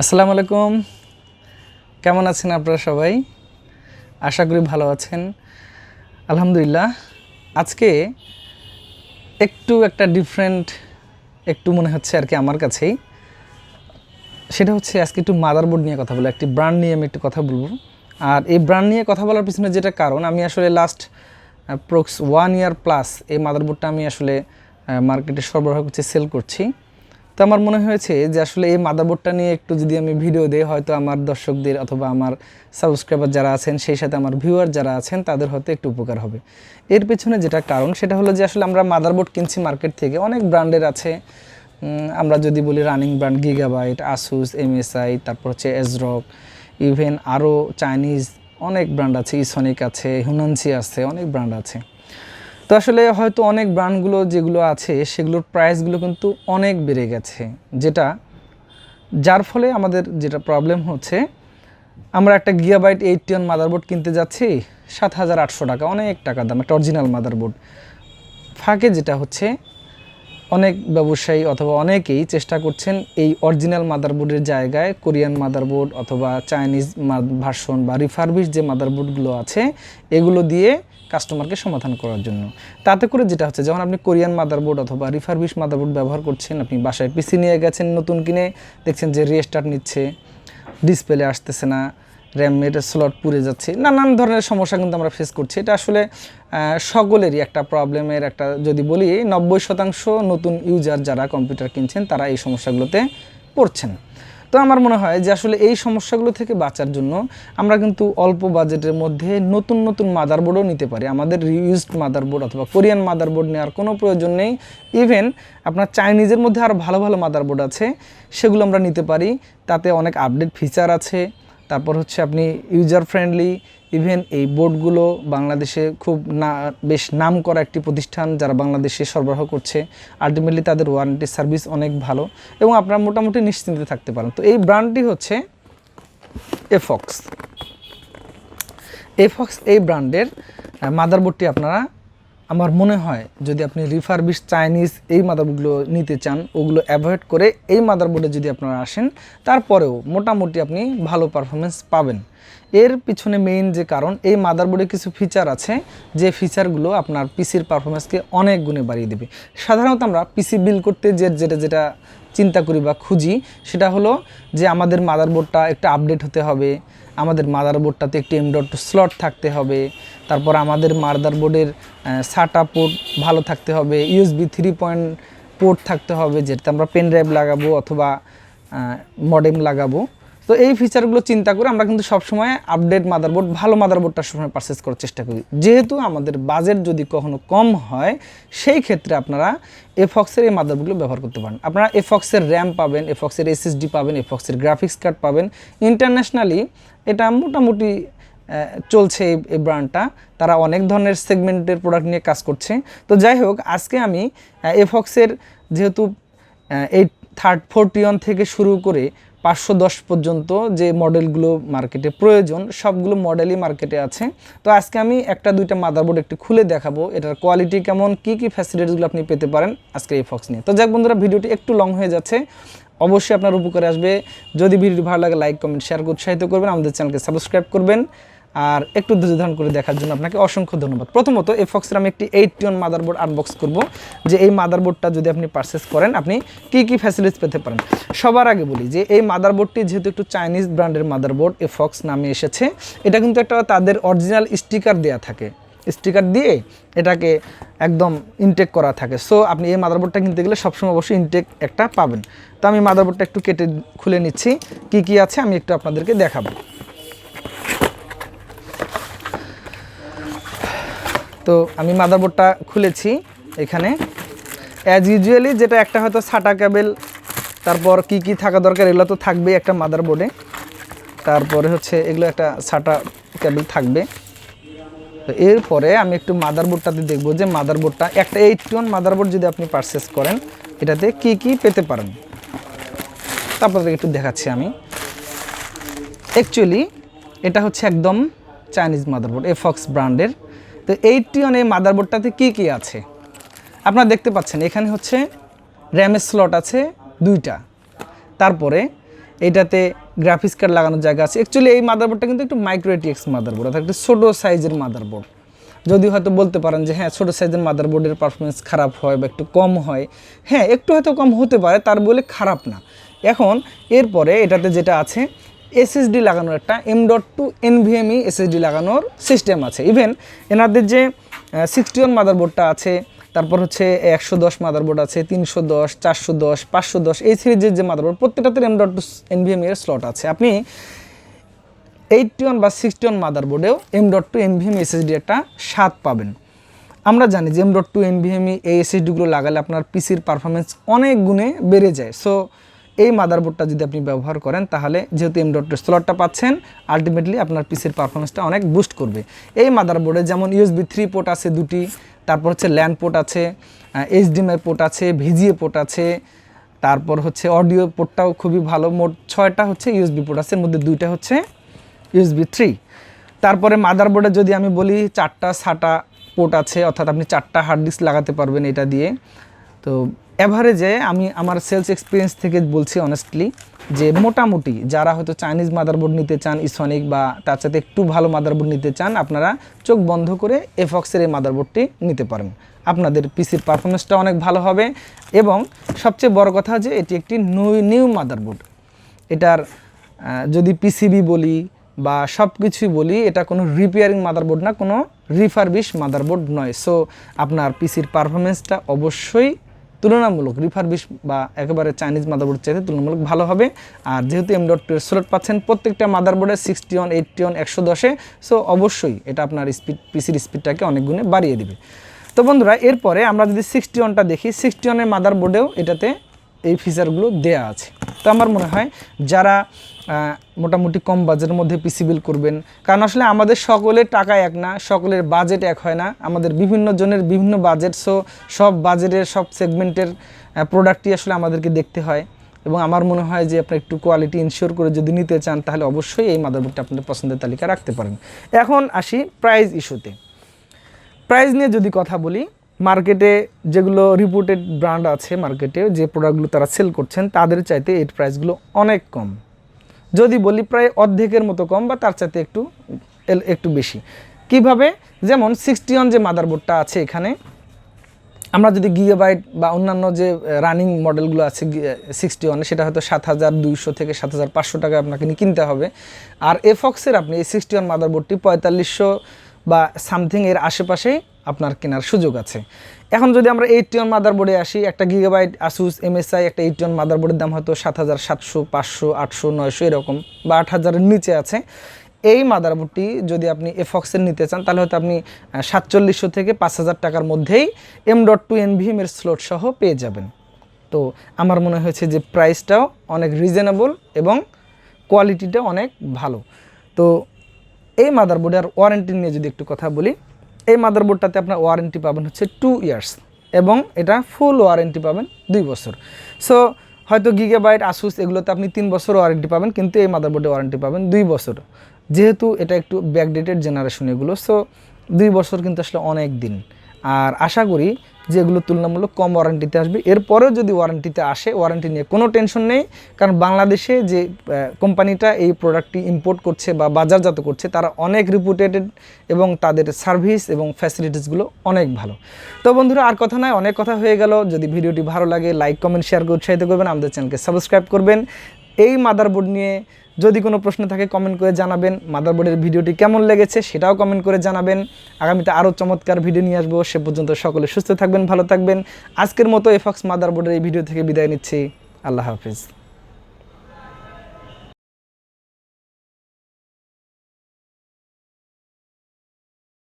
আসসালামু আলাইকুম, কেমন আছেন আপনারা সবাই? আশা করি ভালো আছেন। আলহামদুলিল্লাহ। আজকে একটা ডিফারেন্ট মনে হচ্ছে আর কি আমার কাছেই। সেটা হচ্ছে আজকে একটু মাদারবোর্ড নিয়ে কথা বলবো, একটি ব্র্যান্ড নিয়ে আমি একটু কথা বলবো। আর এই ব্র্যান্ড নিয়ে কথা বলার পিছনে যেটা কারণ, আমি আসলে লাস্ট প্রক্স 1 ইয়ার প্লাস এই মাদারবোর্ডটা আমি আসলে মার্কেটে সরবরাহ করছি, সেল করছি। তো আমার মনে হয়েছে যে আসলে এই মাদারবোর্ডটা নিয়ে একটু যদি আমি ভিডিও দিই, হয়তো আমার দর্শকদের অথবা আমার সাবস্ক্রাইবার যারা আছেন, সেই সাথে আমার ভিউয়ার যারা আছেন, তাদের হয়তো একটু উপকার হবে। এর পেছনে যেটা কারণ সেটা হলো যে আসলে আমরা মাদারবোর্ড কিনছি মার্কেট থেকে, অনেক ব্র্যান্ডের আছে। আমরা যদি বলি running brand gigabyte, Asus, MSI, তারপর হচ্ছে এজরক, ইভেন আরও চাইনিজ অনেক ব্র্যান্ড আছে, ইসনিক আছে, হুনানসি আছে, অনেক ব্র্যান্ড আছে। তো আসলে হয়তো অনেক ব্র্যান্ডগুলো যেগুলো আছে সেগুলোর প্রাইসগুলো কিন্তু অনেক বেড়ে গেছে, যার ফলে আমাদের যেটা প্রবলেম হচ্ছে, আমরা একটা গিগাবাইট 81 মাদারবোর্ড কিনতে যাচ্ছি 7,800 টাকা, অনেক টাকা দাম একটা অরিজিনাল মাদারবোর্ড। ফাঁকে যেটা হচ্ছে, অনেক ব্যবসায়ী অথবা অনেকেই চেষ্টা করছেন এই অরিজিনাল মাদারবোর্ডের জায়গায় কোরিয়ান মাদারবোর্ড অথবা চাইনিজ ভার্সন বা রিফারবিশ যে মাদারবোর্ডগুলো আছে এগুলো দিয়ে কাস্টমারকে সমাধান করার জন্য। তাতে করে যেটা হচ্ছে, যখন আপনি কোরিয়ান মাদারবোর্ড অথবা রিফারবিশ মাদারবোর্ড ব্যবহার করছেন, আপনি বাসায় পিসি নিয়ে গেছেন নতুন কিনে, দেখছেন যে রিস্টার্ট নিচ্ছে, ডিসপ্লে আসতেছে না, র্যামের স্লট পুড়ে যাচ্ছে, নানান ধরনের সমস্যা কিন্তু আমরা ফেস করছি। এটা আসলে সকলেরই একটা প্রবলেমের একটা, যদি বলি 90% নতুন ইউজার যারা কম্পিউটার কিনছেন তারা এই সমস্যাগুলোতে পড়ছেন। তো আমার মনে হয় যে আসলে এই সমস্যাগুলো থেকে বাঁচার জন্য আমরা কিন্তু অল্প বাজেটের মধ্যে নতুন নতুন মাদারবোর্ডও নিতে পারি। আমাদের রিইউজড মাদারবোর্ড অথবা কোরিয়ান মাদারবোর্ড নেওয়ার কোনো প্রয়োজন নেই। ইভেন আপনার চাইনিজের মধ্যে আরও ভালো ভালো মাদারবোর্ড আছে, সেগুলো আমরা নিতে পারি। তাতে অনেক আপডেট ফিচার আছে, তারপর হচ্ছে আপনি ইউজার ফ্রেন্ডলি। ইভেন এই বোর্ডগুলো বাংলাদেশে খুব বেশ নাম করা একটি প্রতিষ্ঠান যারা বাংলাদেশে সরবরাহ করছে। আলটিমেটলি তাদের ওয়ারেন্টি সার্ভিস অনেক ভালো এবং আপনারা মোটামুটি নিশ্চিন্তে থাকতে পারেন। তো এই ব্র্যান্ডটি হচ্ছে এফক্স। এই ব্র্যান্ডের মাদারবোর্ডটি আপনারা, আমার মনে হয় যদি আপনি রিফারবিশ চাইনিজ এই মাদারবোর্ডগুলো নিতে চান, ওগুলো অ্যাভয়েড করে এই মাদারবোর্ডে যদি আপনারা আসেন, তারপরেও মোটামুটি আপনি ভালো পারফরমেন্স পাবেন। এর পিছনে মেইন যে কারণ, এই মাদারবোর্ডে কিছু ফিচার আছে যে ফিচারগুলো আপনার পিসির পারফরমেন্সকে অনেক গুণে বাড়িয়ে দেবে। সাধারণত আমরা পিসি বিল্ড করতে যেটা চিন্তা করি বা খুঁজি, সেটা হলো যে আমাদের মাদারবোর্ডটা একটু আপডেট হতে হবে, আমাদের মাদারবোর্ডটাতে একটি M.2 স্লট থাকতে হবে, তারপর আমাদের মাদারবোর্ডের SATA পোর্ট ভালো থাকতে হবে, USB 3 পোর্ট থাকতে হবে, যেটাতে আমরা পেন ড্রাইভ লাগাবো অথবা মডেম লাগাবো। তো এই ফিচারগুলো চিন্তা করে আমরা কিন্তু সবসময় আপডেট মাদারবোর্ড, ভালো মাদারবোর্ডটা সবসময় পারচেস করার চেষ্টা করি। যেহেতু আমাদের বাজেট যদি কখনো কম হয়, সেই ক্ষেত্রে আপনারা এফক্সের এই মাদারবোর্ডগুলো ব্যবহার করতে পারেন। আপনারা এফক্সের র্যাম পাবেন, এফক্সের SSD পাবেন, এফক্সের গ্রাফিক্স কার্ড পাবেন। ইন্টারন্যাশনালি এটা মোটামুটি চলছে এই ব্র্যান্ডটা, তারা অনেক ধরনের সেগমেন্টের প্রোডাক্ট নিয়ে কাজ করছে। তো যাই হোক, আজকে আমি এফক্সের যেহেতু 841 থেকে শুরু করে 510 পর্যন্ত যে মডেলগুলো মার্কেটে প্রয়োজন, সবগুলো মডেলই মার্কেটে আছে। তো আজকে আমি একটা দুইটা মাদারবোর্ড একটু খুলে দেখাবো, এটার কোয়ালিটি কেমন, কী ফ্যাসিলিটিসগুলো আপনি পেতে পারেন আজকে এফক্স নিয়ে। তো যাক বন্ধুরা, ভিডিওটি একটু লং হয়ে যাচ্ছে, অবশ্যই আপনার উপকারে আসবে। যদি ভিডিওটি ভালো লাগে লাইক, কমেন্ট, শেয়ার করে উৎসাহিত করবেন, আমাদের চ্যানেলকে সাবস্ক্রাইব করবেন। আর একটু ধৈর্য ধারণ করে দেখার জন্য আপনাকে অসংখ্য ধন্যবাদ। প্রথমত এফক্সের আমি একটি 81 মাদারবোর্ড আনবক্স করব, যে এই মাদারবোর্ডটা যদি আপনি পারচেস করেন আপনি কী ফ্যাসিলিটিস পেতে পারেন। সবার আগে বলি যে এই মাদারবোর্ডটি যেহেতু একটু চাইনিজ ব্র্যান্ডের মাদারবোর্ড, এফক্স নামে এসেছে, এটা কিন্তু একটা তাদের অরিজিনাল স্টিকার দেওয়া থাকে, স্টিকার দিয়ে এটাকে একদম ইনটেক করা থাকে। সো আপনি এই মাদারবোর্ডটা কিনতে গেলে সবসময় অবশ্যই ইনটেক একটা পাবেন। তো আমি মাদারবোর্ডটা একটু কেটে খুলে নিচ্ছি, কি আছে আমি একটু আপনাদেরকে দেখাবো। তো আমি মাদারবোর্ডটা খুলেছি। এখানে অ্যাজ ইউজুয়ালি যেটা একটা হয়তো SATA কেবল, তারপর কি থাকা দরকার এগুলো তো থাকবেই একটা মাদারবোর্ডে। তারপরে হচ্ছে এগুলো একটা SATA কেবল থাকবে। তো এরপরে আমি একটু মাদারবোর্ডটাতে দেখব যে মাদারবোর্ডটা একটা 81 মাদারবোর্ড যদি আপনি পারচেস করেন, এটাতে কি পেতে পারেন। তারপর একটু দেখাচ্ছি আমি। অ্যাকচুয়ালি এটা হচ্ছে একদম চাইনিজ মাদারবোর্ড, এফক্স ব্র্যান্ডের। তো 81 এই মাদারবোর্ডটাতে কি আছে আপনারা দেখতে পাচ্ছেন। এখানে হচ্ছে র্যামের স্লট আছে 2টা, তারপরে এটাতে গ্রাফিক্স কার্ড লাগানোর জায়গা আছে। অ্যাকচুয়ালি এই মাদারবোর্ডটা কিন্তু একটু মাইক্রো ATX মাদারবোর্ড, অর্থাৎ একটু ছোটো সাইজের মাদারবোর্ড। যদি হয়তো বলতে পারেন যে হ্যাঁ ছোটো সাইজের মাদারবোর্ডের পারফরমেন্স খারাপ হয় বা একটু কম হয়, হ্যাঁ একটু হয়তো কম হতে পারে, তার বলে খারাপ না। এখন এরপরে এটাতে যেটা আছে SSD লাগানোর একটা M.2 NVMe SSD লাগানোর সিস্টেম আছে। ইভেন এনাদের যে 61 মাদারবোর্ডটা আছে, তারপর হচ্ছে 110 মাদারবোর্ড আছে, 310, 410, 510, এই সিরিজের যে মাদারবোর্ড প্রত্যেকটাতে M.2 NVMe এর স্লট আছে। আপনি 81 বা 61 মাদারবোর্ডেও M.2 NVMe SSD একটা স্বাদ পাবেন। আমরা জানি যে M.2 NVMe এই SSDগুলো লাগালে আপনার পিসির পারফরমেন্স অনেক গুণে বেড়ে যায়। সো এই মাদারবোর্ডটা যদি আপনি ব্যবহার করেন তাহলে যেহেতু M.2 স্লটটা পাচ্ছেন, আলটিমেটলি আপনার পিসির পারফরমেন্সটা অনেক বুস্ট করবে। এই মাদারবোর্ডে যেমন USB 3 পোর্ট আছে 2টি, তারপর হচ্ছে ল্যান পোর্ট আছে, HDMI পোর্ট আছে, VGA পোর্ট আছে, তারপর হচ্ছে অডিও পোর্টটাও খুবই ভালো। মোট 6টা হচ্ছে USB পোর্ট আছে, এর মধ্যে 2টা হচ্ছে USB 3। তারপরে মাদারবোর্ডে যদি আমি বলি 4টা SATA পোর্ট আছে, অর্থাৎ আপনি 4টা হার্ড ডিস্ক লাগাতে পারবেন এটা দিয়ে। তো অ্যাভারেজে আমি আমার সেলস এক্সপিরিয়েন্স থেকে বলছি অনেস্টলি যে মোটামুটি যারা হয়তো চাইনিজ মাদারবোর্ড নিতে চান, ইসনিক বা তার সাথে একটু ভালো মাদারবোর্ড নিতে চান, আপনারা চোখ বন্ধ করে এফক্সের এই মাদারবোর্ডটি নিতে পারেন। আপনাদের পিসির পারফরমেন্সটা অনেক ভালো হবে এবং সবচেয়ে বড় কথা যে এটি একটি নিউ মাদারবোর্ড। এটার যদি পিসিবি বলি বা সব কিছুই বলি, এটা কোনো রিপেয়ারিং মাদারবোর্ড না, কোনো রিফারবিশ মাদারবোর্ড নয়। সো আপনার পিসির পারফরমেন্সটা অবশ্যই তুলনামূলক রিফারবিশ বা একেবারে চাইনিজ মাদারবোর্ড চাইতে তুলনামূলক ভালো হবে। আর যেহেতু M.2 স্লট পাচ্ছেন প্রত্যেকটা মাদারবোর্ডে 61, 81, 110-এ, সো অবশ্যই এটা আপনার পিসির স্পিডটাকে অনেক গুণে বাড়িয়ে দেবে। তো বন্ধুরা, এরপরে আমরা যদি 61টা দেখি, 61-এর মাদারবোর্ডেও এটাতে এই ফিচারগুলো দেয়া আছে। তো আমার মনে হয় যারা মোটামুটি কম বাজেটের মধ্যে পিসি বিল করবেন, কারণ আসলে আমাদের সকলের টাকা এক না, সকলের বাজেট এক হয় না, আমাদের বিভিন্ন জনের বিভিন্ন বাজেট। সো সব বাজেটের সব সেগমেন্টের প্রোডাক্টই আসলে আমাদেরকে দেখতে হয় এবং আমার মনে হয় যে আপনি একটু কোয়ালিটি ইনশিওর করে যদি নিতে চান তাহলে অবশ্যই এই মাদারবোর্ডটা আপনাদের পছন্দের তালিকা রাখতে পারেন। এখন আসি প্রাইস ইস্যুতে। প্রাইস নিয়ে যদি কথা বলি, মার্কেটে যেগুলো রিপুটেড ব্র্যান্ড আছে, মার্কেটে যে প্রোডাক্টগুলো তারা সেল করছেন তাদের চাইতে এর প্রাইসগুলো অনেক কম। যদি বলি প্রায় অর্ধেকের মতো কম বা তার চাইতে একটু বেশি। কিভাবে? যেমন 61 যে মাদারবোর্ডটা আছে এখানে, আমরা যদি গিগাবাইট বা অন্যান্য যে রানিং মডেলগুলো আছে 61, সেটা হয়তো 7200 থেকে 7500 টাকা আপনাকে কিনতে হবে। আর এফক্সের আপনি এই 61 মাদারবোর্ডটি 4500 বা সামথিং এর আশেপাশেই আপনার কেনার সুযোগ আছে। এখন যদি আমরা 81 মাদারবোর্ডে আসি, একটা গিগাবাইট আসুস MSI একটা 81 মাদারবোর্ডের দাম হয়তো 7700, 500, 800, 900 এরকম বা 8000-এর নিচে আছে। এই মাদারবোর্ডটি যদি আপনি এফক্সের নিতে চান তাহলে হয়তো আপনি 4700 থেকে 5000 টাকার মধ্যেই M.2 NVMe এর স্লট সহ পেয়ে যাবেন। তো আমার মনে হয়েছে যে প্রাইসটাও অনেক রিজনেবল এবং কোয়ালিটিটা অনেক ভালো। তো এই মাদারবোর্ডের ওয়ারেন্টি নিয়ে যদি একটু কথা বলি, এই মাদারবোর্ডটাতে আপনার ওয়ারেন্টি পাবেন হচ্ছে 2 ইয়ার্স এবং এটা ফুল ওয়ারেন্টি পাবেন 2 বছর। সো হয়তো গিগাবাইট আসুস এগুলোতে আপনি 3 বছর ওয়ারেন্টি পাবেন, কিন্তু এই মাদারবোর্ডে ওয়ারেন্টি পাবেন 2 বছর। যেহেতু এটা একটু ব্যাকডেটেড জেনারেশন এগুলো, সো 2 বছর কিন্তু আসলে অনেক দিন। আর আশা করি যে এগুলো তুলনামূলক কম ওয়ারেন্টিতে আসবে। এরপরেও যদি ওয়ারেন্টিতে আসে, ওয়ারেন্টি নিয়ে কোনো টেনশন নেই, কারণ বাংলাদেশে যে কোম্পানিটা এই প্রোডাক্টটি ইম্পোর্ট করছে বা বাজারজাত করছে তারা অনেক রিপুটেড এবং তাদের সার্ভিস এবং ফ্যাসিলিটিসগুলো অনেক ভালো। তো বন্ধুরা, আর কথা নয়, অনেক কথা হয়ে গেল। যদি ভিডিওটি ভালো লাগে লাইক, কমেন্ট, শেয়ার করে উৎসাহিত করবেন, আমাদের চ্যানেলকে সাবস্ক্রাইব করবেন। এই মাদারবোর্ড নিয়ে যদি কোনো প্রশ্ন থাকে কমেন্ট করে জানাবেন। মাদারবোর্ডের ভিডিওটি কেমন লেগেছে সেটাও কমেন্ট করে জানাবেন। আগামীতে আরও চমৎকার ভিডিও নিয়ে আসবো। সে পর্যন্ত সকলে সুস্থ থাকবেন, ভালো থাকবেন। আজকের মতো এফক্স মাদারবোর্ডের এই ভিডিও থেকে বিদায় নিচ্ছি। আল্লাহ হাফিজ।